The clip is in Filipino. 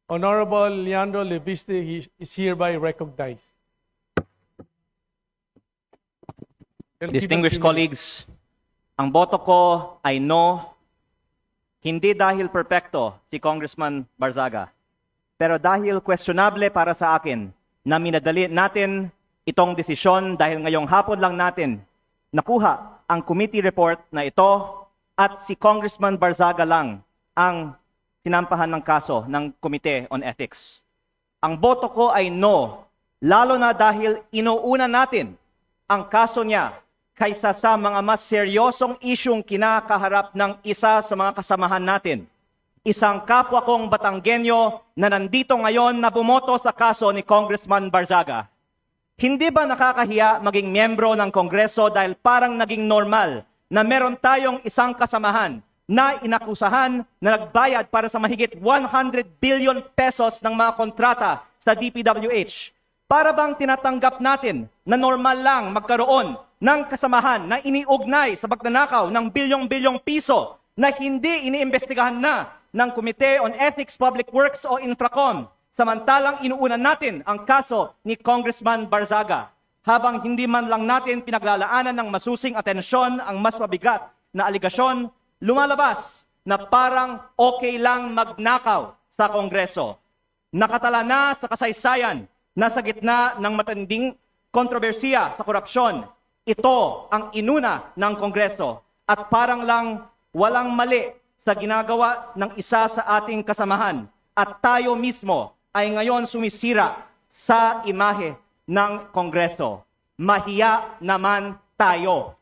Honorable Leandro Leviste is hereby recognized. Distinguished colleagues, ang boto ko ay no, hindi dahil perpekto si Congressman Barzaga, pero dahil questionable para sa akin na minadali natin itong desisyon dahil ngayong hapon lang natin nakuha ang committee report na ito at si Congressman Barzaga lang ang sinampahan ng kaso ng Committee on Ethics. Ang boto ko ay no, lalo na dahil inuuna natin ang kaso niya kaysa sa mga mas seryosong isyong kinakaharap ng isa sa mga kasamahan natin. Isang kapwa kong Batanggenyo na nandito ngayon na bumoto sa kaso ni Congressman Barzaga. Hindi ba nakakahiya maging miyembro ng Kongreso dahil parang naging normal na meron tayong isang kasamahan na inakusahan na nagbayad para sa mahigit 100 billion pesos ng mga kontrata sa DPWH? Para bang tinatanggap natin na normal lang magkaroon ng kasamahan na iniugnay sa pagnanakaw ng bilyong-bilyong piso na hindi iniimbestigahan na ng Committee on Ethics, Public Works o Infracom, samantalang inuunan natin ang kaso ni Congressman Barzaga, habang hindi man lang natin pinaglalaanan ng masusing atensyon ang mas mabigat na aligasyon, lumalabas na parang okay lang magnakaw sa Kongreso. Nakatala na sa kasaysayan na sa gitna ng matinding kontrobersiya sa korupsyon, ito ang inuna ng Kongreso at parang lang walang mali sa ginagawa ng isa sa ating kasamahan at tayo mismo ay ngayon sumisira sa imahe ng Kongreso. Mahiya naman tayo.